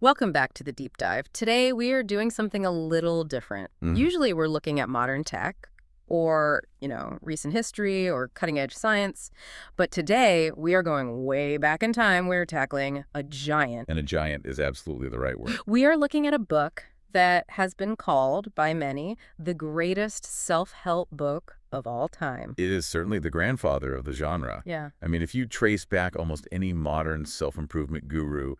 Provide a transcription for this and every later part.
Welcome back to the deep dive. Today we are doing something a little different. Mhm. Usually we're looking at modern tech or, recent history or cutting edge science. But today we are going way back in time. We're tackling a giant. And a giant is absolutely the right word. We are looking at a book that has been called by many the greatest self-help book of all time. It is certainly the grandfather of the genre. Yeah. I mean, if you trace back almost any modern self-improvement guru,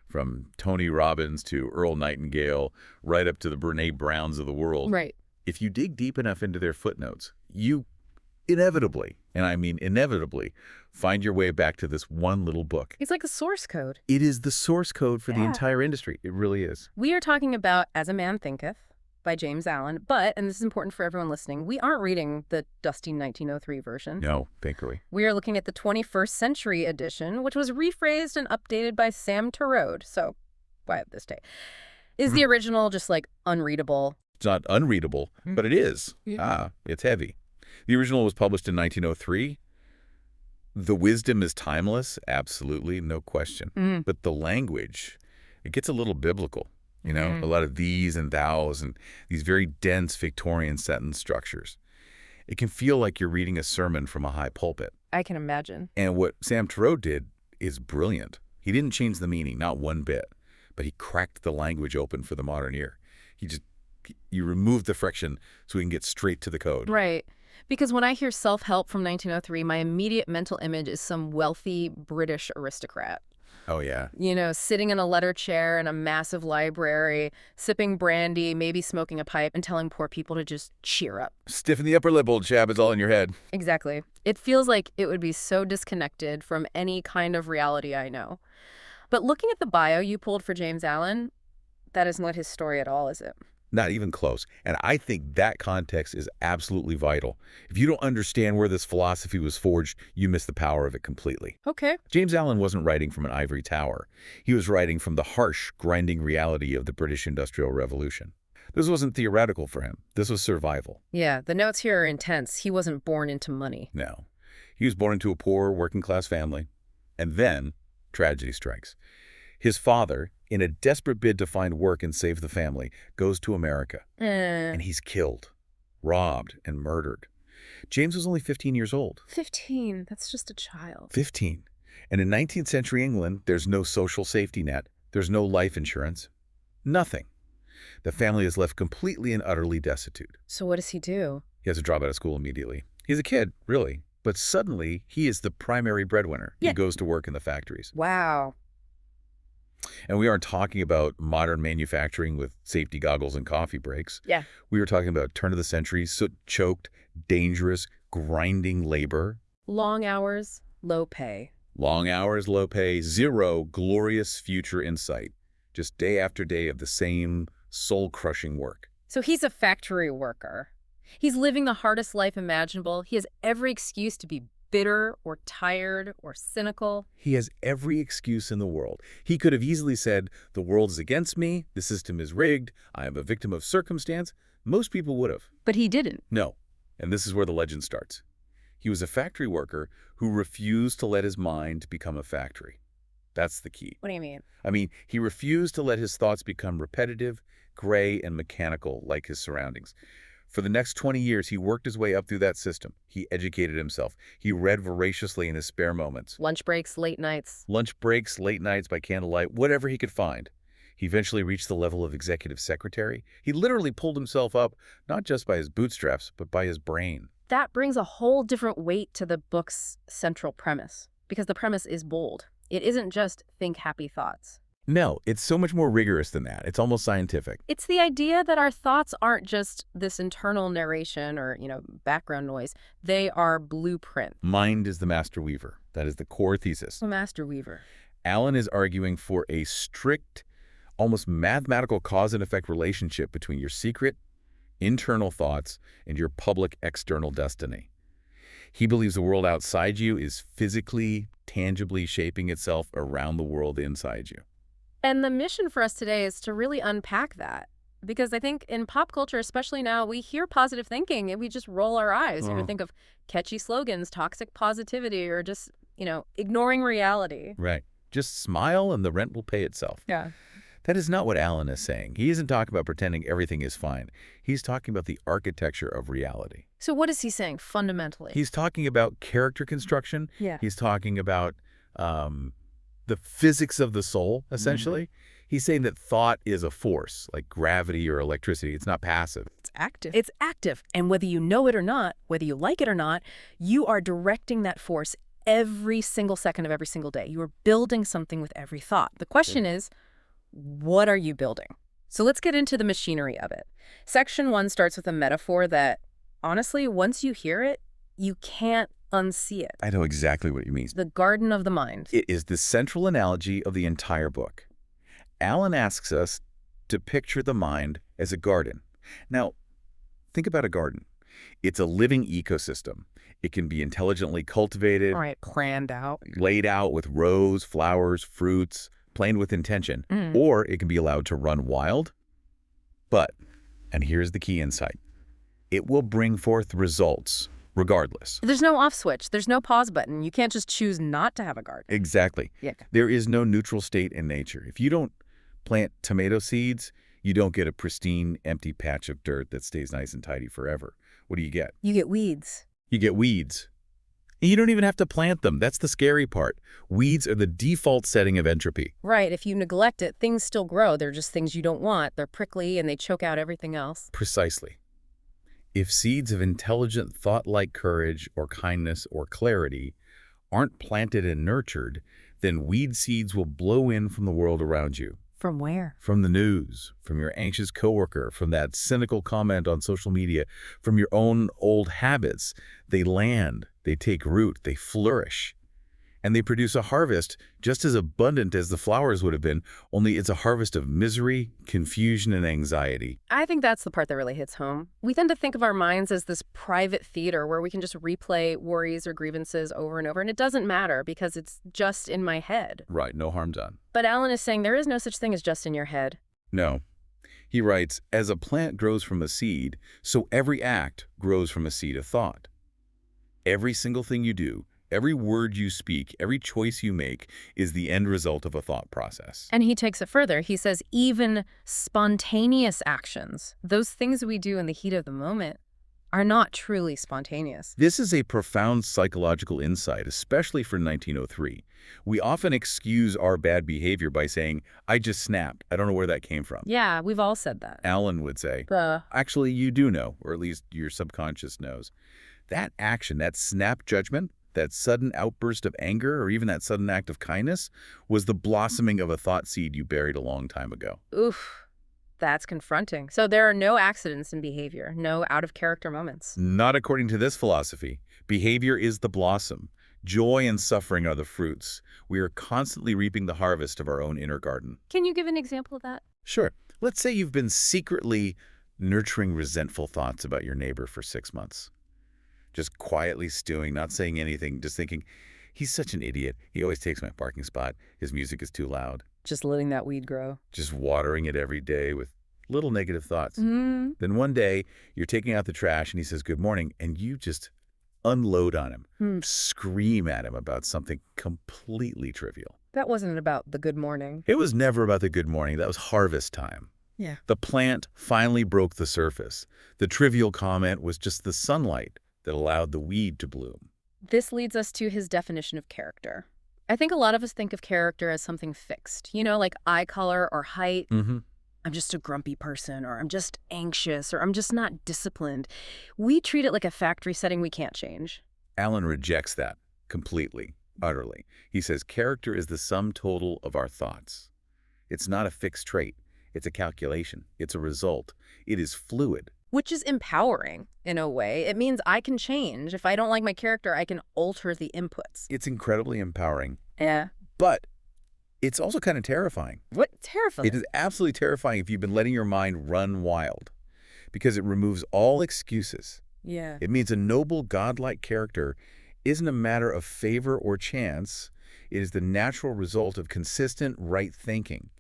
from Tony Robbins to Earl Nightingale, right up to the Brene Browns of the world, Right. if you dig deep enough into their footnotes, you inevitably, and I mean inevitably, find your way back to this one little book. It's like a source code. It is the source code for the Yeah. entire industry. It really is. We are talking about As a Man Thinketh by James Allen, but, and this is important for everyone listening, we aren't reading the dusty 1903 version. No, thankfully. We are looking at the 21st century edition, which was rephrased and updated by Sam Torode. So, why this day? Is the original just like unreadable? It's not unreadable, but it is. It's heavy. The original was published in 1903. The wisdom is timeless, absolutely, no question. But the language, it gets a little biblical, a lot of these and thous and these very dense Victorian sentence structures. It can feel like you're reading a sermon from a high pulpit. I can imagine. And what Sam Torode did is brilliant. He didn't change the meaning, not one bit, but he cracked the language open for the modern ear. You removed the friction so we can get straight to the code. Right. Because when I hear self-help from 1903, my immediate mental image is some wealthy British aristocrat. Oh, yeah. Sitting in a leather chair in a massive library, sipping brandy, maybe smoking a pipe, and telling poor people to just cheer up. Stiffen the upper lip, old chap. It's all in your head. Exactly. It feels like it would be so disconnected from any kind of reality I know. But looking at the bio you pulled for James Allen, that is not his story at all, is it? Not even close. And I think that context is absolutely vital. If you don't understand where this philosophy was forged, you miss the power of it completely. Okay. James Allen wasn't writing from an ivory tower. He was writing from the harsh, grinding reality of the British Industrial Revolution. This wasn't theoretical for him. This was survival. Yeah, the notes here are intense. He wasn't born into money. No. He was born into a poor, working-class family. And then, tragedy strikes. His father, in a desperate bid to find work and save the family, goes to America. And he's killed, robbed, and murdered. James was only 15 years old. 15. That's just a child. 15. And in 19th century England, there's no social safety net. There's no life insurance. Nothing. The family is left completely and utterly destitute. So what does he do? He has to drop out of school immediately. He's a kid, really. But suddenly, he is the primary breadwinner. Yeah. He goes to work in the factories. Wow. And we aren't talking about modern manufacturing with safety goggles and coffee breaks. Yeah. We were talking about turn of the century, soot-choked, dangerous, grinding labor. Long hours, low pay. Long hours, low pay, zero glorious future in sight. Just day after day of the same soul-crushing work. So he's a factory worker. He's living the hardest life imaginable. He has every excuse to be bitter or tired or cynical. He has every excuse in the world. He could have easily said, the world is against me, the system is rigged, I am a victim of circumstance. Most people would have. But he didn't. No. And this is where the legend starts. He was a factory worker who refused to let his mind become a factory. That's the key. What do you mean? I mean, he refused to let his thoughts become repetitive, gray, and mechanical like his surroundings. For the next 20 years, he worked his way up through that system. He educated himself. He read voraciously in his spare moments. Lunch breaks, late nights. Lunch breaks, late nights by candlelight, whatever he could find. He eventually reached the level of executive secretary. He literally pulled himself up, not just by his bootstraps, but by his brain. That brings a whole different weight to the book's central premise, because the premise is bold. It isn't just think happy thoughts. No, it's so much more rigorous than that. It's almost scientific. It's the idea that our thoughts aren't just this internal narration or, background noise. They are blueprint. Mind is the master weaver. That is the core thesis. A master weaver. Allen is arguing for a strict, almost mathematical cause and effect relationship between your secret, internal thoughts and your public external destiny. He believes the world outside you is physically, tangibly shaping itself around the world inside you. And the mission for us today is to really unpack that. Because I think in pop culture, especially now, we hear positive thinking and we just roll our eyes. We think of catchy slogans, toxic positivity, or just, ignoring reality. Right. Just smile and the rent will pay itself. Yeah. That is not what Alan is saying. He isn't talking about pretending everything is fine. He's talking about the architecture of reality. So what is he saying fundamentally? He's talking about character construction. Yeah. He's talking about the physics of the soul, essentially. He's saying that thought is a force, like gravity or electricity. It's not passive. It's active. It's active. And whether you know it or not, whether you like it or not, you are directing that force every single second of every single day. You are building something with every thought. The question is, what are you building? So let's get into the machinery of it. Section 1 starts with a metaphor that, honestly, once you hear it, you can't unsee it. I know exactly what you mean. The garden of the mind. It is the central analogy of the entire book. Alan asks us to picture the mind as a garden. Now, think about a garden. It's a living ecosystem. It can be intelligently cultivated, All right, planned out. laid out with rows, flowers, fruits, planted with intention, or it can be allowed to run wild. But, and here's the key insight, it will bring forth results regardless. There's no off switch. There's no pause button. You can't just choose not to have a garden. Exactly. Yeah. There is no neutral state in nature. If you don't plant tomato seeds, you don't get a pristine, empty patch of dirt that stays nice and tidy forever. What do you get? You get weeds. You get weeds. And you don't even have to plant them. That's the scary part. Weeds are the default setting of entropy. Right. If you neglect it, things still grow. They're just things you don't want. They're prickly and they choke out everything else. Precisely. If seeds of intelligent, thought-like courage or kindness or clarity aren't planted and nurtured, then weed seeds will blow in from the world around you. From where? From the news, from your anxious coworker, from that cynical comment on social media, from your own old habits. They land, they take root, they flourish. And they produce a harvest just as abundant as the flowers would have been, only it's a harvest of misery, confusion, and anxiety. I think that's the part that really hits home. We tend to think of our minds as this private theater where we can just replay worries or grievances over and over, and it doesn't matter because it's just in my head. Right, no harm done. But Alan is saying there is no such thing as just in your head. No. He writes, as a plant grows from a seed, so every act grows from a seed of thought. Every single thing you do, every word you speak, every choice you make is the end result of a thought process. And he takes it further. He says even spontaneous actions, those things we do in the heat of the moment, are not truly spontaneous. This is a profound psychological insight, especially for 1903. We often excuse our bad behavior by saying, I just snapped. I don't know where that came from. Yeah, we've all said that. Alan would say, actually, you do know, or at least your subconscious knows. That action, that snap judgment, that sudden outburst of anger, or even that sudden act of kindness, was the blossoming of a thought seed you buried a long time ago. Oof, that's confronting. So there are no accidents in behavior, no out-of-character moments. Not according to this philosophy. Behavior is the blossom. Joy and suffering are the fruits. We are constantly reaping the harvest of our own inner garden. Can you give an example of that? Sure. Let's say you've been secretly nurturing resentful thoughts about your neighbor for 6 months. Just quietly stewing, not saying anything, just thinking, he's such an idiot. He always takes my parking spot. His music is too loud. Just letting that weed grow. Just watering it every day with little negative thoughts. Mm-hmm. Then one day, you're taking out the trash and he says, good morning, and you just unload on him, scream at him about something completely trivial. That wasn't about the good morning. It was never about the good morning. That was harvest time. Yeah. The plant finally broke the surface. The trivial comment was just the sunlight that allowed the weed to bloom. This leads us to his definition of character. I think a lot of us think of character as something fixed, you know, like eye color or height. Mm-hmm. I'm just a grumpy person, or I'm just anxious, or I'm just not disciplined. We treat it like a factory setting we can't change. Alan rejects that completely, utterly. He says character is the sum total of our thoughts. It's not a fixed trait. It's a calculation. It's a result. It is fluid. Which is empowering, in a way. It means I can change. If I don't like my character, I can alter the inputs. It's incredibly empowering. Yeah. But it's also kind of terrifying. What? Terrifying. It is absolutely terrifying if you've been letting your mind run wild, because it removes all excuses. Yeah. It means a noble, godlike character isn't a matter of favor or chance. It is the natural result of consistent right thinking.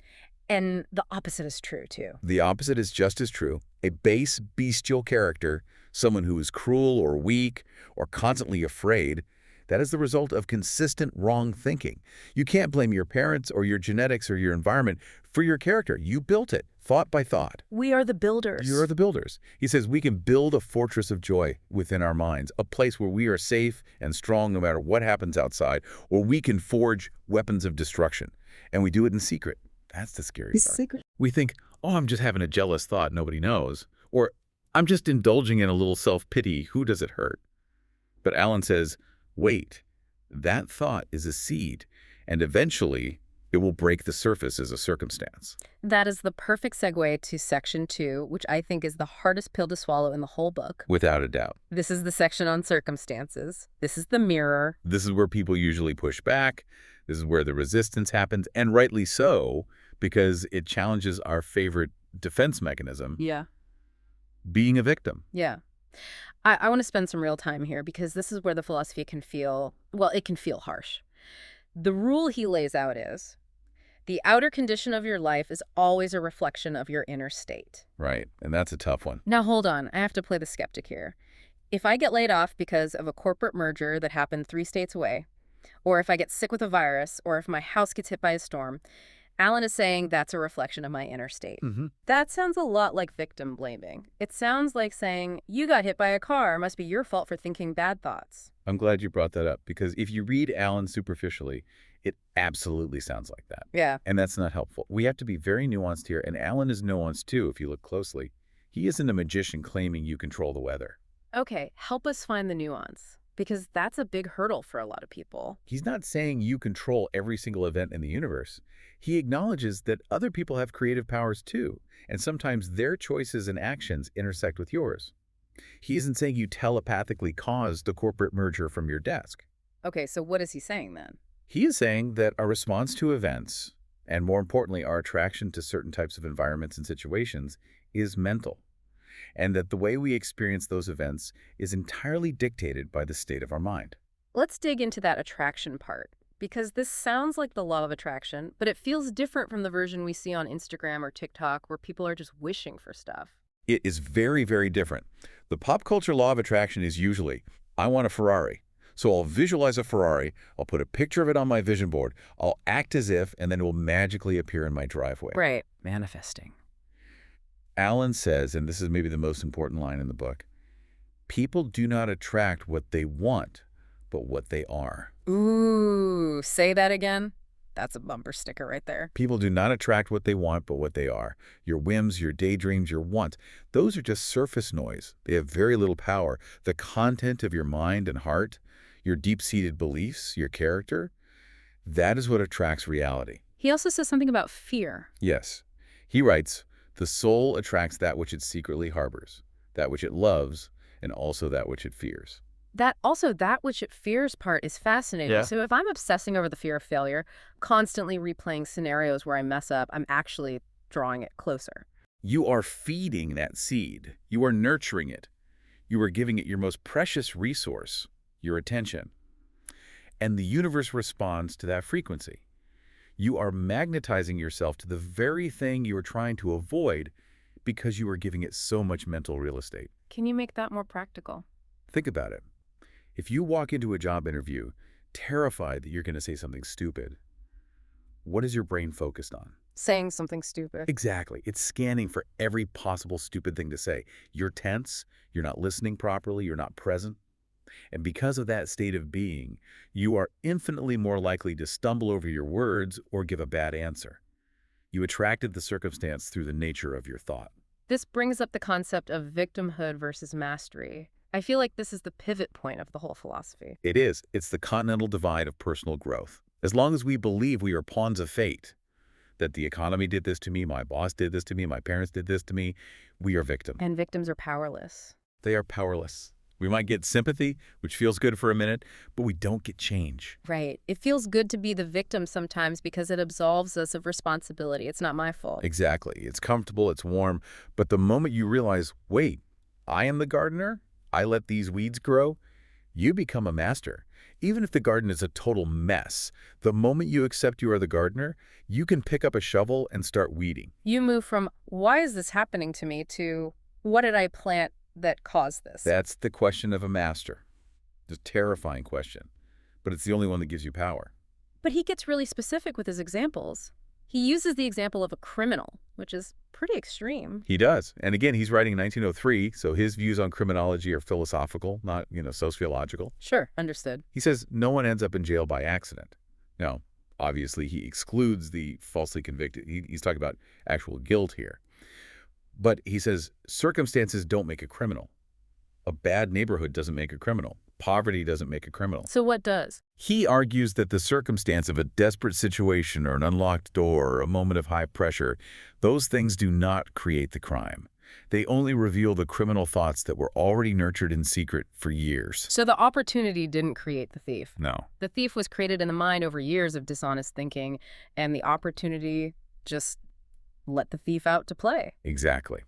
And the opposite is true, too. The opposite is just as true. A base, bestial character, someone who is cruel or weak or constantly afraid, That is the result of consistent wrong thinking. You can't blame your parents or your genetics or your environment for your character. You built it, thought by thought. We are the builders. You are the builders. He says we can build a fortress of joy within our minds, a place where we are safe and strong no matter what happens outside, or we can forge weapons of destruction. And we do it in secret. That's the scary part. Secret. We think, oh, I'm just having a jealous thought nobody knows. Or I'm just indulging in a little self-pity. Who does it hurt? But Alan says, wait, that thought is a seed, and eventually it will break the surface as a circumstance. That is the perfect segue to section 2, which I think is the hardest pill to swallow in the whole book. Without a doubt. This is the section on circumstances. This is the mirror. This is where people usually push back. This is where the resistance happens, and rightly so, because it challenges our favorite defense mechanism. Yeah. Being a victim. Yeah. I want to spend some real time here because this is where the philosophy can feel, well, it can feel harsh. The rule he lays out is, the outer condition of your life is always a reflection of your inner state. Right, and that's a tough one. Now, hold on. I have to play the skeptic here. If I get laid off because of a corporate merger that happened 3 states away, or if I get sick with a virus, or if my house gets hit by a storm, Alan is saying that's a reflection of my inner state. That sounds a lot like victim blaming. It sounds like saying, you got hit by a car, must be your fault for thinking bad thoughts. I'm glad you brought that up, because if you read Alan superficially, it absolutely sounds like that. Yeah. And that's not helpful. We have to be very nuanced here, and Alan is nuanced too if you look closely. He isn't a magician claiming you control the weather. Okay, help us find the nuance, because that's a big hurdle for a lot of people. He's not saying you control every single event in the universe. He acknowledges that other people have creative powers too, and sometimes their choices and actions intersect with yours. He isn't saying you telepathically caused the corporate merger from your desk. Okay, so what is he saying then? He is saying that our response to events, and more importantly, our attraction to certain types of environments and situations, is mental, and that the way we experience those events is entirely dictated by the state of our mind. Let's dig into that attraction part, because this sounds like the law of attraction, but it feels different from the version we see on Instagram or TikTok where people are just wishing for stuff. It is very, very different. The pop culture law of attraction is usually, I want a Ferrari. So I'll visualize a Ferrari, I'll put a picture of it on my vision board, I'll act as if, and then it will magically appear in my driveway. Right. Manifesting. Alan says, and this is maybe the most important line in the book, people do not attract what they want, but what they are. Ooh, say that again. That's a bumper sticker right there. People do not attract what they want, but what they are. Your whims, your daydreams, your wants, those are just surface noise. They have very little power. The content of your mind and heart, your deep-seated beliefs, your character, that is what attracts reality. He also says something about fear. Yes. He writes, the soul attracts that which it secretly harbors, that which it loves, and also that which it fears. That which it fears part is fascinating. Yeah. So if I'm obsessing over the fear of failure, constantly replaying scenarios where I mess up, I'm actually drawing it closer. You are feeding that seed. You are nurturing it. You are giving it your most precious resource, your attention. And the universe responds to that frequency. You are magnetizing yourself to the very thing you are trying to avoid because you are giving it so much mental real estate. Can you make that more practical? Think about it. If you walk into a job interview terrified that you're going to say something stupid, what is your brain focused on? Saying something stupid. Exactly. It's scanning for every possible stupid thing to say. You're tense, you're not listening properly, you're not present. And because of that state of being, you are infinitely more likely to stumble over your words or give a bad answer. You attracted the circumstance through the nature of your thought. This brings up the concept of victimhood versus mastery. I feel like this is the pivot point of the whole philosophy. It is. It's the continental divide of personal growth. As long as we believe we are pawns of fate, that the economy did this to me, my boss did this to me, my parents did this to me, we are victims. And victims are powerless. They are powerless. We might get sympathy, which feels good for a minute, but we don't get change. Right. It feels good to be the victim sometimes because it absolves us of responsibility. It's not my fault. Exactly. It's comfortable, it's warm, but the moment you realize, wait, I am the gardener, I let these weeds grow, you become a master. Even if the garden is a total mess, the moment you accept you are the gardener, you can pick up a shovel and start weeding. You move from, why is this happening to me, to, what did I plant that caused this? That's the question of a master. The terrifying question. but it's the only one that gives you power. But he gets really specific with his examples. He uses the example of a criminal, which is pretty extreme. He does. And again, he's writing in 1903, so his views on criminology are philosophical, not, sociological. Sure, understood. He says no one ends up in jail by accident. Now, obviously, he excludes the falsely convicted. He's talking about actual guilt here. But he says circumstances don't make a criminal. A bad neighborhood doesn't make a criminal. Poverty doesn't make a criminal. So what does? He argues that the circumstance of a desperate situation or an unlocked door or a moment of high pressure, those things do not create the crime. They only reveal the criminal thoughts that were already nurtured in secret for years. So the opportunity didn't create the thief. No. The thief was created in the mind over years of dishonest thinking, and the opportunity just let the thief out to play. Exactly.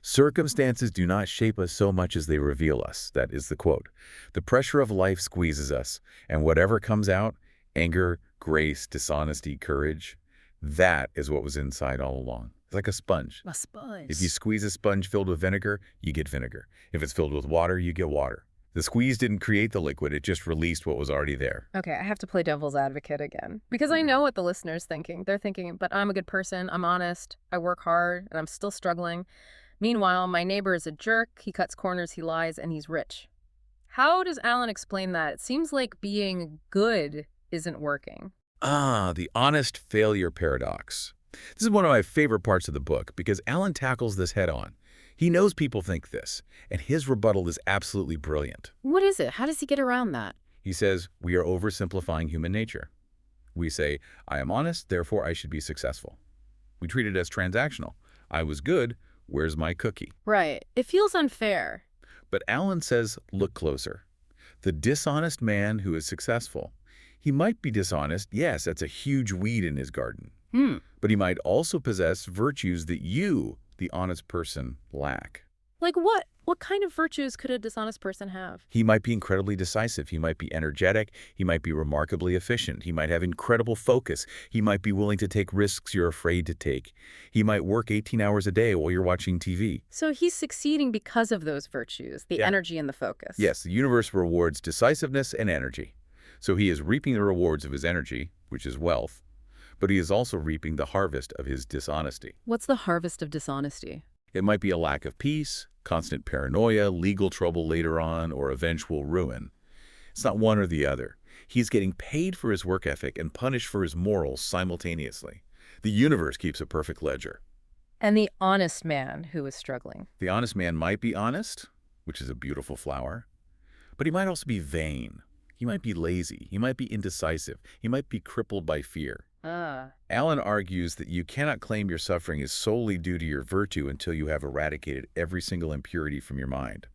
Circumstances do not shape us so much as they reveal us. That is the quote. The pressure of life squeezes us, and whatever comes out, anger, grace, dishonesty, courage, that is what was inside all along. It's like a sponge. A sponge. If you squeeze a sponge filled with vinegar, you get vinegar. If it's filled with water, you get water. The squeeze didn't create the liquid, it just released what was already there. Okay, I have to play devil's advocate again. Because I know what the listener's thinking. They're thinking, but I'm a good person, I'm honest, I work hard, and I'm still struggling. Meanwhile, my neighbor is a jerk, he cuts corners, he lies, and he's rich. How does Alan explain that? It seems like being good isn't working. The honest failure paradox. This is one of my favorite parts of the book because Alan tackles this head on. He knows people think this, and his rebuttal is absolutely brilliant. What is it? How does he get around that? He says, we are oversimplifying human nature. We say, I am honest, therefore I should be successful. We treat it as transactional. I was good, where's my cookie? Right. It feels unfair. But Alan says, look closer. The dishonest man who is successful. He might be dishonest, yes, that's a huge weed in his garden. But he might also possess virtues that you, the honest person, lack. Like what? What kind of virtues could a dishonest person have? He might be incredibly decisive. He might be energetic. He might be remarkably efficient. He might have incredible focus. He might be willing to take risks you're afraid to take. He might work 18 hours a day while you're watching TV. So he's succeeding because of those virtues, the energy and the focus. Yes, the universe rewards decisiveness and energy. So he is reaping the rewards of his energy, which is wealth, but he is also reaping the harvest of his dishonesty. What's the harvest of dishonesty? It might be a lack of peace, constant paranoia, legal trouble later on, or eventual ruin. It's not one or the other. He's getting paid for his work ethic and punished for his morals simultaneously. The universe keeps a perfect ledger. And the honest man who is struggling. The honest man might be honest, which is a beautiful flower, but he might also be vain. He might be lazy. He might be indecisive. He might be crippled by fear. Alan argues that you cannot claim your suffering is solely due to your virtue until you have eradicated every single impurity from your mind.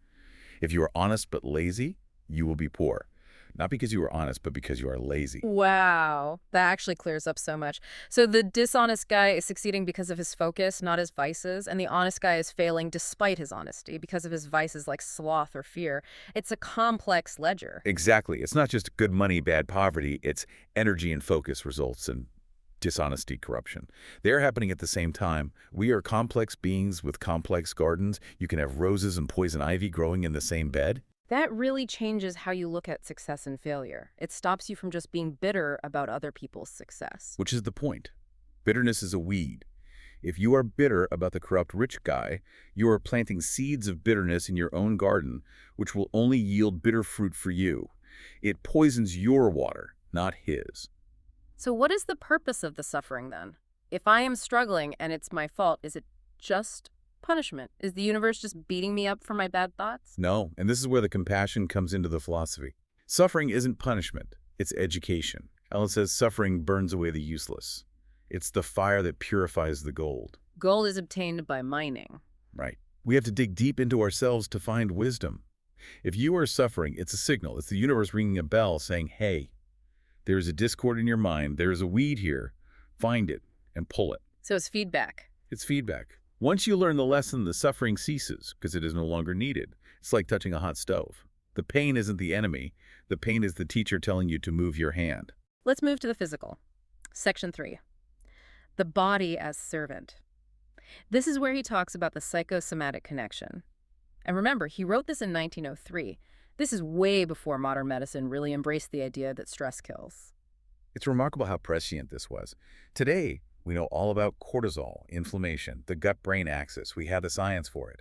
If you are honest but lazy, you will be poor. Not because you are honest, but because you are lazy. Wow. That actually clears up so much. So the dishonest guy is succeeding because of his focus, not his vices, and the honest guy is failing despite his honesty because of his vices like sloth or fear. It's a complex ledger. Exactly. It's not just good money, bad poverty. It's energy and focus results in dishonesty, corruption. They're happening at the same time. We are complex beings with complex gardens. You can have roses and poison ivy growing in the same bed. That really changes how you look at success and failure. It stops you from just being bitter about other people's success. Which is the point. Bitterness is a weed. If you are bitter about the corrupt rich guy, you are planting seeds of bitterness in your own garden, which will only yield bitter fruit for you. It poisons your water, not his. So what is the purpose of the suffering then? If I am struggling and it's my fault, is it just punishment? Is the universe just beating me up for my bad thoughts? No, and this is where the compassion comes into the philosophy. Suffering isn't punishment, it's education. Alan says suffering burns away the useless. It's the fire that purifies the gold. Gold is obtained by mining. Right. We have to dig deep into ourselves to find wisdom. If you are suffering, it's a signal. It's the universe ringing a bell saying, hey, there is a discord in your mind. There is a weed here. Find it and pull it. So it's feedback. It's feedback. Once you learn the lesson, the suffering ceases because it is no longer needed. It's like touching a hot stove. The pain isn't the enemy. The pain is the teacher telling you to move your hand. Let's move to the physical. Section 3. The body as servant. This is where he talks about the psychosomatic connection. And remember, he wrote this in 1903. This is way before modern medicine really embraced the idea that stress kills. It's remarkable how prescient this was. Today, we know all about cortisol, inflammation, the gut-brain axis. We have the science for it.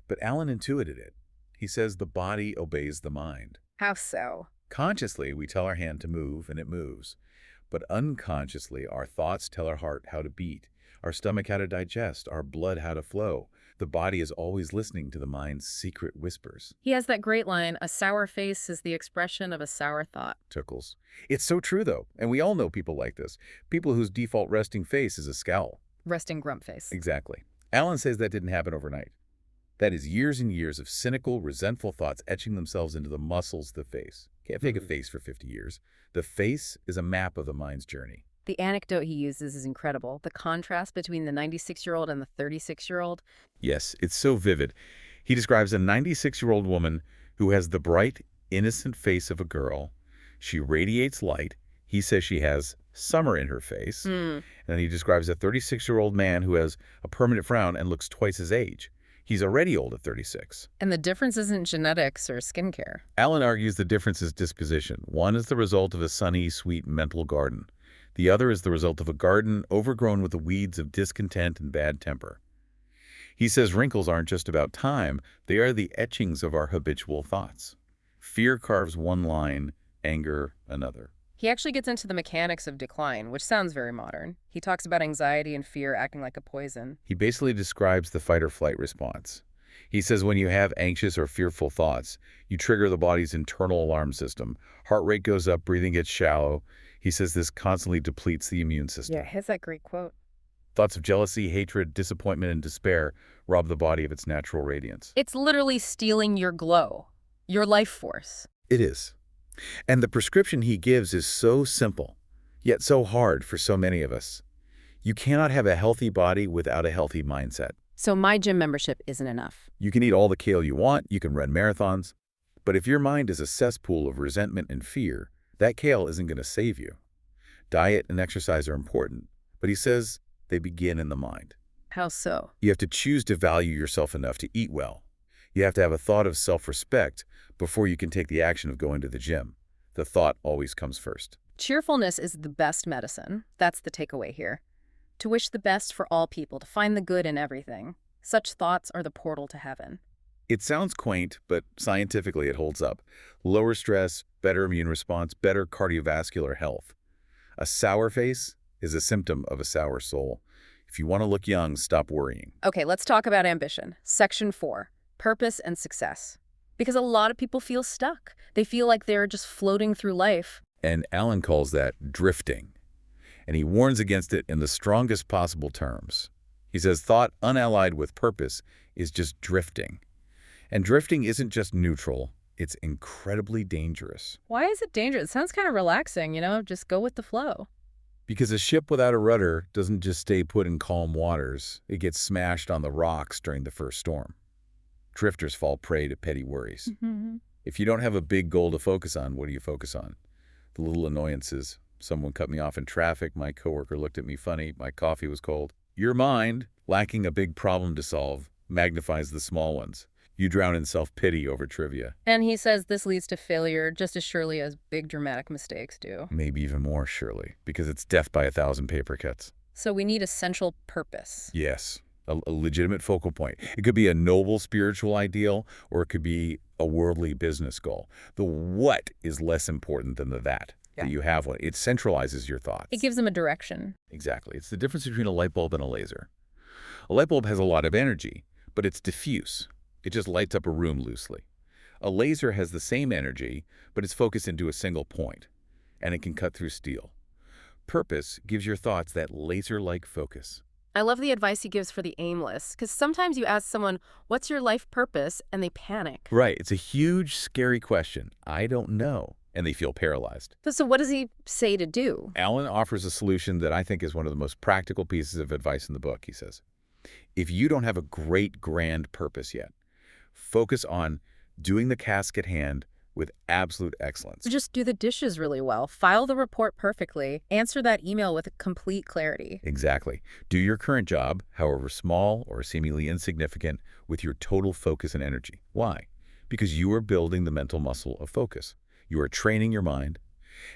But Alan intuited it. He says the body obeys the mind. How so? Consciously, we tell our hand to move, and it moves. But unconsciously, our thoughts tell our heart how to beat, our stomach how to digest, our blood how to flow. The body is always listening to the mind's secret whispers. He has that great line, a sour face is the expression of a sour thought. Tickles. It's so true, though, and we all know people like this. People whose default resting face is a scowl. Resting grump face. Exactly. Alan says that didn't happen overnight. That is years and years of cynical, resentful thoughts etching themselves into the muscles of the face. Can't fake a face for 50 years. The face is a map of the mind's journey. The anecdote he uses is incredible. The contrast between the 96-year-old and the 36-year-old. Yes, it's so vivid. He describes a 96-year-old woman who has the bright, innocent face of a girl. She radiates light. He says she has summer in her face. And then he describes a 36-year-old man who has a permanent frown and looks twice his age. He's already old at 36. And the difference isn't genetics or skincare. Alan argues the difference is disposition. One is the result of a sunny, sweet mental garden. The other is the result of a garden overgrown with the weeds of discontent and bad temper. He says wrinkles aren't just about time, they are the etchings of our habitual thoughts. Fear carves one line, anger another. He actually gets into the mechanics of decline, which sounds very modern. He talks about anxiety and fear acting like a poison. He basically describes the fight or flight response. He says when you have anxious or fearful thoughts, you trigger the body's internal alarm system. Heart rate goes up, breathing gets shallow. He says this constantly depletes the immune system. Yeah, here's that great quote. Thoughts of jealousy, hatred, disappointment, and despair rob the body of its natural radiance. It's literally stealing your glow, your life force. It is. And the prescription he gives is so simple, yet so hard for so many of us. You cannot have a healthy body without a healthy mindset. So my gym membership isn't enough. You can eat all the kale you want, you can run marathons, but if your mind is a cesspool of resentment and fear, that kale isn't going to save you. Diet and exercise are important, but he says they begin in the mind. How so? You have to choose to value yourself enough to eat well. You have to have a thought of self-respect before you can take the action of going to the gym. The thought always comes first. Cheerfulness is the best medicine. That's the takeaway here. To wish the best for all people, to find the good in everything. Such thoughts are the portal to heaven. It sounds quaint, but scientifically it holds up. Lower stress, better immune response, better cardiovascular health. A sour face is a symptom of a sour soul. If you want to look young, stop worrying. Okay, let's talk about ambition. Section 4, purpose and success. Because a lot of people feel stuck. They feel like they're just floating through life. And Alan calls that drifting. And he warns against it in the strongest possible terms. He says thought unallied with purpose is just drifting. And drifting isn't just neutral, it's incredibly dangerous. Why is it dangerous? It sounds kind of relaxing, just go with the flow. Because a ship without a rudder doesn't just stay put in calm waters, it gets smashed on the rocks during the first storm. Drifters fall prey to petty worries. If you don't have a big goal to focus on, what do you focus on? The little annoyances. Someone cut me off in traffic, my coworker looked at me funny, my coffee was cold. Your mind, lacking a big problem to solve, magnifies the small ones. You drown in self-pity over trivia. And he says this leads to failure just as surely as big dramatic mistakes do. Maybe even more surely, because it's death by 1,000 paper cuts. So we need a central purpose. Yes, a legitimate focal point. It could be a noble spiritual ideal, or it could be a worldly business goal. The what is less important than the that you have one. It centralizes your thoughts. It gives them a direction. Exactly. It's the difference between a light bulb and a laser. A light bulb has a lot of energy, but it's diffuse. It just lights up a room loosely. A laser has the same energy, but it's focused into a single point, and it can cut through steel. Purpose gives your thoughts that laser-like focus. I love the advice he gives for the aimless, because sometimes you ask someone, what's your life purpose? And they panic. Right. It's a huge, scary question. I don't know. And they feel paralyzed. So what does he say to do? Alan offers a solution that I think is one of the most practical pieces of advice in the book. He says, if you don't have a great, grand purpose yet, focus on doing the task at hand with absolute excellence. Just do the dishes really well, file the report perfectly, answer that email with complete clarity. Exactly. Do your current job, however small or seemingly insignificant, with your total focus and energy. Why? Because you are building the mental muscle of focus. You are training your mind.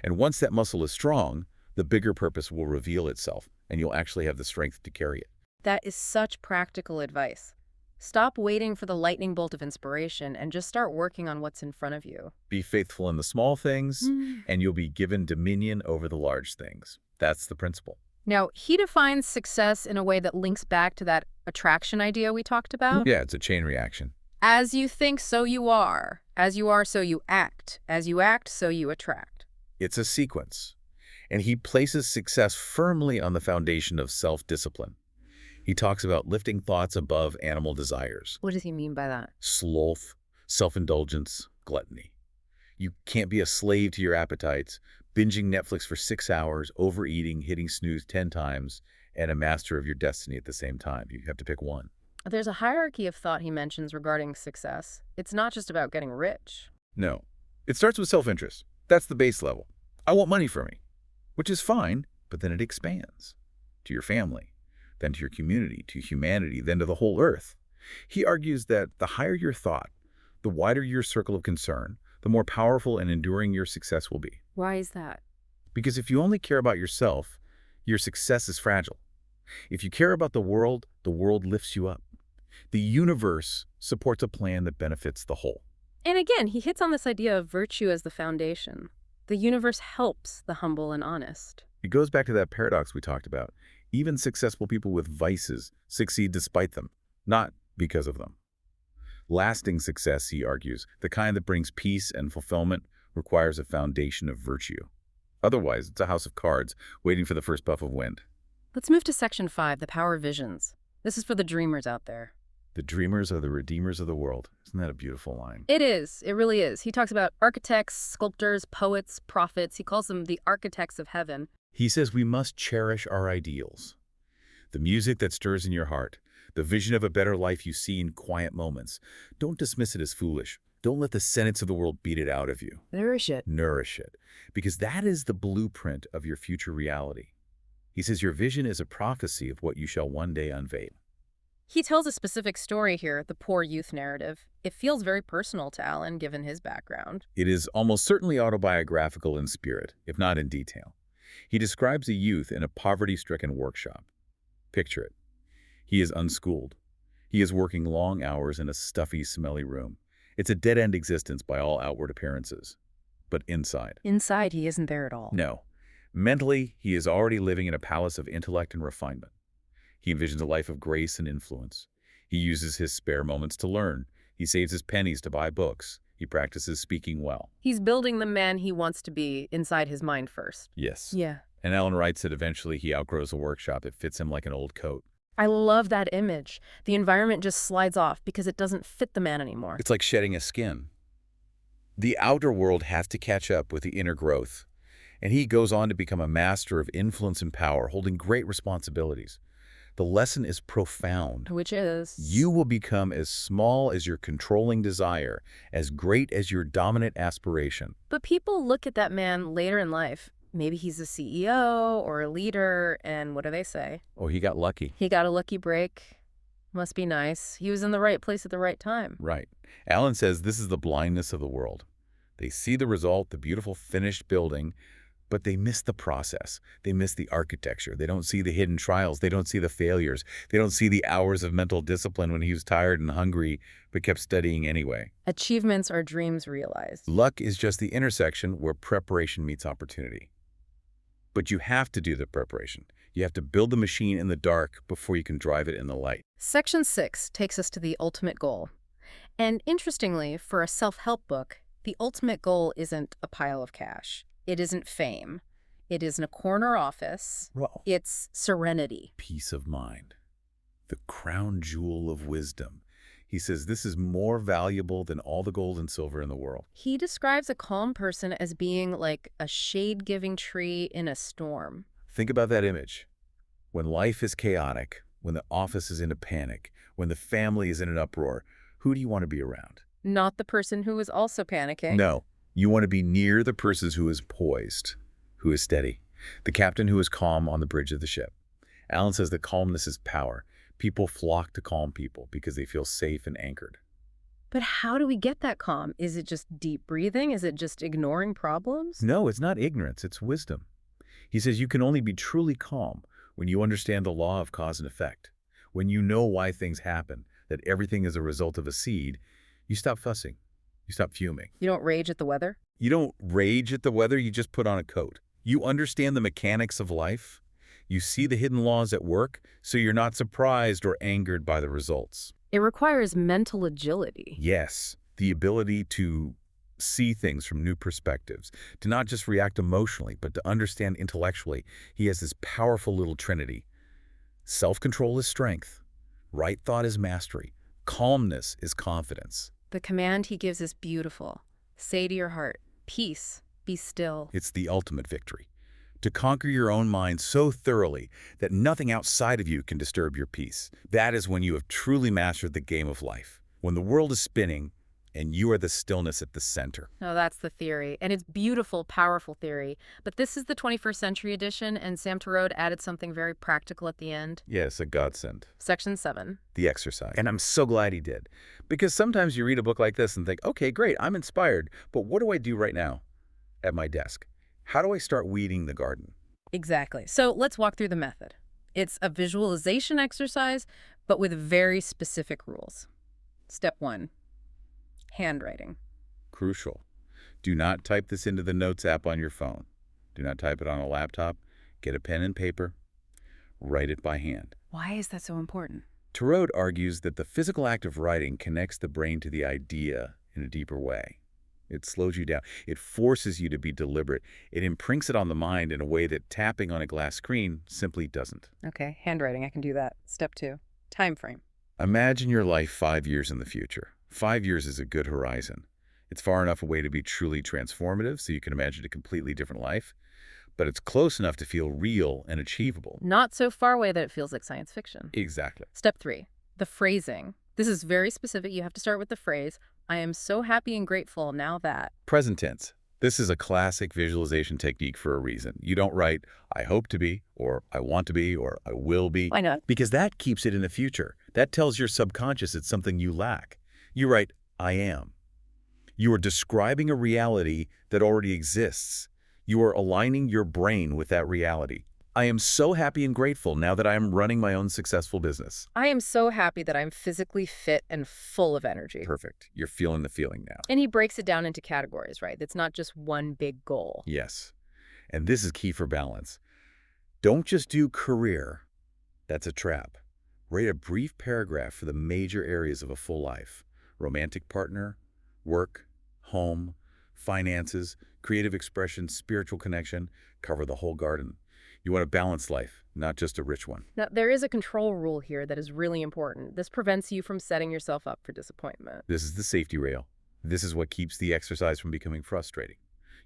And once that muscle is strong, the bigger purpose will reveal itself, and you'll actually have the strength to carry it. That is such practical advice. Stop waiting for the lightning bolt of inspiration and just start working on what's in front of you. Be faithful in the small things, and you'll be given dominion over the large things. That's the principle. Now, he defines success in a way that links back to that attraction idea we talked about. Yeah, it's a chain reaction. As you think, so you are. As you are, so you act. As you act, so you attract. It's a sequence. And he places success firmly on the foundation of self-discipline. He talks about lifting thoughts above animal desires. What does he mean by that? Sloth, self-indulgence, gluttony. You can't be a slave to your appetites, binging Netflix for 6 hours, overeating, hitting snooze 10 times, and a master of your destiny at the same time. You have to pick one. There's a hierarchy of thought he mentions regarding success. It's not just about getting rich. No. It starts with self-interest. That's the base level. I want money for me, which is fine, but then it expands to your family, then to your community, to humanity, then to the whole earth. He argues that the higher your thought, the wider your circle of concern, the more powerful and enduring your success will be. Why is that? Because if you only care about yourself, your success is fragile. If you care about the world lifts you up. The universe supports a plan that benefits the whole. And again, he hits on this idea of virtue as the foundation. The universe helps the humble and honest. It goes back to that paradox we talked about. Even successful people with vices succeed despite them, not because of them. Lasting success, he argues, the kind that brings peace and fulfillment, requires a foundation of virtue. Otherwise, it's a house of cards waiting for the first puff of wind. Let's move to Section 5, the power of visions. This is for the dreamers out there. The dreamers are the redeemers of the world. Isn't that a beautiful line? It is. It really is. He talks about architects, sculptors, poets, prophets. He calls them the architects of heaven. He says we must cherish our ideals. The music that stirs in your heart, the vision of a better life you see in quiet moments. Don't dismiss it as foolish. Don't let the sentence of the world beat it out of you. Nourish it. Nourish it. Because that is the blueprint of your future reality. He says your vision is a prophecy of what you shall one day unveil. He tells a specific story here, the poor youth narrative. It feels very personal to Alan, given his background. It is almost certainly autobiographical in spirit, if not in detail. He describes a youth in a poverty-stricken workshop. Picture it. He is unschooled. He is working long hours in a stuffy, smelly room. It's a dead-end existence by all outward appearances. But inside. Inside, he isn't there at all. No. Mentally, he is already living in a palace of intellect and refinement. He envisions a life of grace and influence. He uses his spare moments to learn. He saves his pennies to buy books. He practices speaking well. He's building the man he wants to be inside his mind first. Yes. Yeah. And Alan writes that eventually he outgrows the workshop. It fits him like an old coat. I love that image. The environment just slides off because it doesn't fit the man anymore. It's like shedding a skin. The outer world has to catch up with the inner growth. And he goes on to become a master of influence and power, holding great responsibilities. The lesson is profound. Which is? You will become as small as your controlling desire, as great as your dominant aspiration. But people look at that man later in life. Maybe he's a CEO or a leader, and what do they say? Oh, he got lucky. He got a lucky break. Must be nice. He was in the right place at the right time. Right. Alan says this is the blindness of the world. They see the result, the beautiful finished building, but they miss the process. They miss the architecture. They don't see the hidden trials. They don't see the failures. They don't see the hours of mental discipline when he was tired and hungry, but kept studying anyway. Achievements are dreams realized. Luck is just the intersection where preparation meets opportunity. But you have to do the preparation. You have to build the machine in the dark before you can drive it in the light. Section 6 takes us to the ultimate goal. And interestingly, for a self-help book, the ultimate goal isn't a pile of cash. It isn't fame. It isn't a corner office. Well, It's serenity. peace of mind. The crown jewel of wisdom. He says this is more valuable than all the gold and silver in the world. He describes a calm person as being like a shade-giving tree in a storm. Think about that image. When life is chaotic, when the office is in a panic, when the family is in an uproar, who do you want to be around? Not the person who is also panicking. No. You want to be near the person who is poised, who is steady, the captain who is calm on the bridge of the ship. Alan says that calmness is power. People flock to calm people because they feel safe and anchored. But how do we get that calm? Is it just deep breathing? Is it just ignoring problems? No, it's not ignorance, it's wisdom. He says you can only be truly calm when you understand the law of cause and effect. When you know why things happen, that everything is a result of a seed, you stop fussing. You stop fuming. You don't rage at the weather? You don't rage at the weather, you just put on a coat. You understand the mechanics of life. You see the hidden laws at work, so you're not surprised or angered by the results. It requires mental agility. Yes, the ability to see things from new perspectives, to not just react emotionally, but to understand intellectually. He has this powerful little trinity. Self-control is strength. Right thought is mastery. Calmness is confidence. The command he gives is beautiful. Say to your heart, peace, be still. It's the ultimate victory. To conquer your own mind so thoroughly that nothing outside of you can disturb your peace. That is when you have truly mastered the game of life. When the world is spinning and you are the stillness at the center. No, that's the theory. And it's beautiful, powerful theory. But this is the 21st century edition, and Sam Torode added something very practical at the end. Yes, a godsend. Section 7. The exercise. And I'm so glad he did. Because sometimes you read a book like this and think, okay, great, I'm inspired, but what do I do right now at my desk? How do I start weeding the garden? Exactly. So let's walk through the method. It's a visualization exercise, but with very specific rules. Step 1. Handwriting. Crucial. Do not type this into the Notes app on your phone. Do not type it on a laptop. Get a pen and paper. Write it by hand. Why is that so important? Torode argues that the physical act of writing connects the brain to the idea in a deeper way. It slows you down. It forces you to be deliberate. It imprints it on the mind in a way that tapping on a glass screen simply doesn't. Okay, handwriting, I can do that. Step 2. Time frame. Imagine your life 5 years in the future. 5 years is a good horizon. It's far enough away to be truly transformative, so you can imagine a completely different life, but it's close enough to feel real and achievable. Not so far away that it feels like science fiction. Exactly. Step 3. The phrasing. This is very specific. You have to start with the phrase, I am so happy and grateful now that. Present tense. This is a classic visualization technique for a reason. You don't write, I hope to be, or I want to be, or I will be. Why not? Because that keeps it in the future. That tells your subconscious it's something you lack. You write, I am. You are describing a reality that already exists. You are aligning your brain with that reality. I am so happy and grateful now that I am running my own successful business. I am so happy that I'm physically fit and full of energy. Perfect. You're feeling the feeling now. And he breaks it down into categories, right? It's not just one big goal. Yes. And this is key for balance. Don't just do career. That's a trap. Write a brief paragraph for the major areas of a full life. Romantic partner, work, home, finances, creative expression, spiritual connection. Cover the whole garden. You want a balanced life, not just a rich one. Now, there is a control rule here that is really important. This prevents you from setting yourself up for disappointment. This is the safety rail. This is what keeps the exercise from becoming frustrating.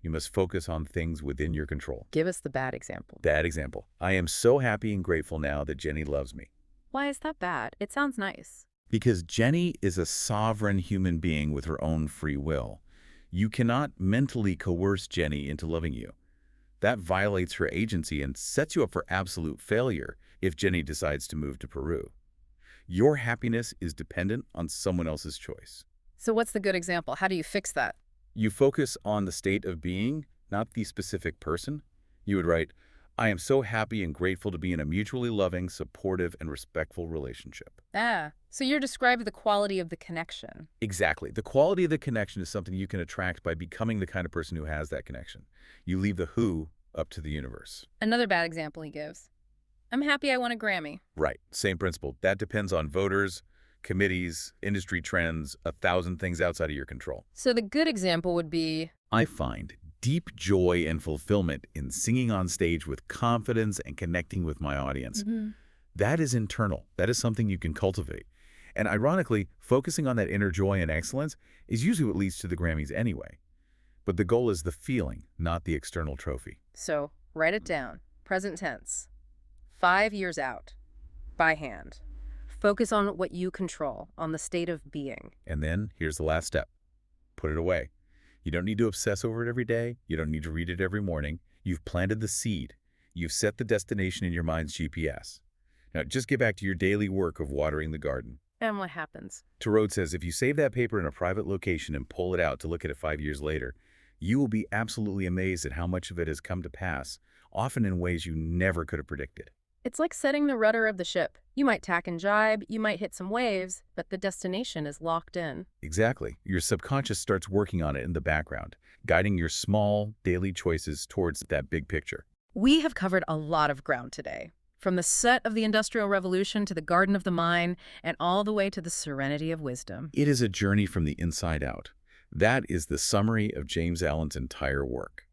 You must focus on things within your control. Give us the bad example. Bad example. I am so happy and grateful now that Jenny loves me. Why is that bad? It sounds nice. Because Jenny is a sovereign human being with her own free will. You cannot mentally coerce Jenny into loving you. That violates her agency and sets you up for absolute failure if Jenny decides to move to Peru. Your happiness is dependent on someone else's choice. So what's the good example? How do you fix that? You focus on the state of being, not the specific person. You would write, I am so happy and grateful to be in a mutually loving, supportive, and respectful relationship. So you're describing the quality of the connection. Exactly. The quality of the connection is something you can attract by becoming the kind of person who has that connection. You leave the who up to the universe. Another bad example he gives. I'm happy I won a Grammy. Right. Same principle. That depends on voters, committees, industry trends, 1,000 things outside of your control. So the good example would be, I find deep joy and fulfillment in singing on stage with confidence and connecting with my audience. That is internal. That is something you can cultivate. And ironically, focusing on that inner joy and excellence is usually what leads to the Grammys anyway. But the goal is the feeling, not the external trophy. So write it down. Present tense. 5 years out. By hand. Focus on what you control, on the state of being. And then here's the last step. Put it away. You don't need to obsess over it every day. You don't need to read it every morning. You've planted the seed. You've set the destination in your mind's GPS. Now just get back to your daily work of watering the garden. And what happens? Tarot says if you save that paper in a private location and pull it out to look at it 5 years later, you will be absolutely amazed at how much of it has come to pass, often in ways you never could have predicted. It's like setting the rudder of the ship. You might tack and jibe, you might hit some waves, but the destination is locked in. Exactly. Your subconscious starts working on it in the background, guiding your small, daily choices towards that big picture. We have covered a lot of ground today, from the set of the Industrial Revolution to the Garden of the Mind, and all the way to the serenity of wisdom. It is a journey from the inside out. That is the summary of James Allen's entire work.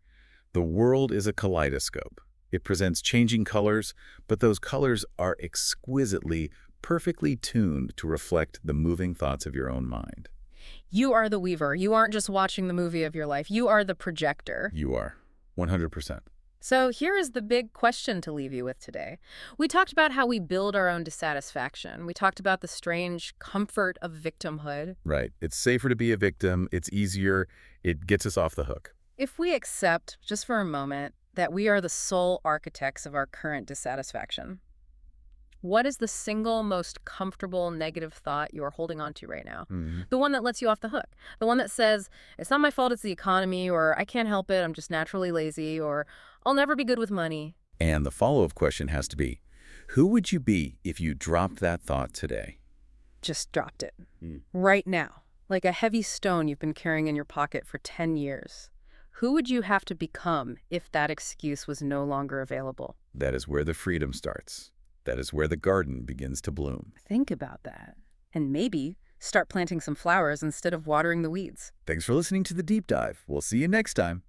The world is a kaleidoscope. It presents changing colors, but those colors are exquisitely, perfectly tuned to reflect the moving thoughts of your own mind. You are the weaver. You aren't just watching the movie of your life. You are the projector. You are. 100%. So here is the big question to leave you with today. We talked about how we build our own dissatisfaction. We talked about the strange comfort of victimhood. Right. It's safer to be a victim. It's easier. It gets us off the hook. If we accept, just for a moment, that we are the sole architects of our current dissatisfaction, what is the single most comfortable negative thought you're holding on to right now? The one that lets you off the hook. The one that says, it's not my fault, it's the economy, or I can't help it, I'm just naturally lazy, or I'll never be good with money. And the follow-up question has to be, who would you be if you dropped that thought today? Just dropped it. Right now. Like a heavy stone you've been carrying in your pocket for 10 years. Who would you have to become if that excuse was no longer available? That is where the freedom starts. That is where the garden begins to bloom. Think about that. And maybe start planting some flowers instead of watering the weeds. Thanks for listening to The Deep Dive. We'll see you next time.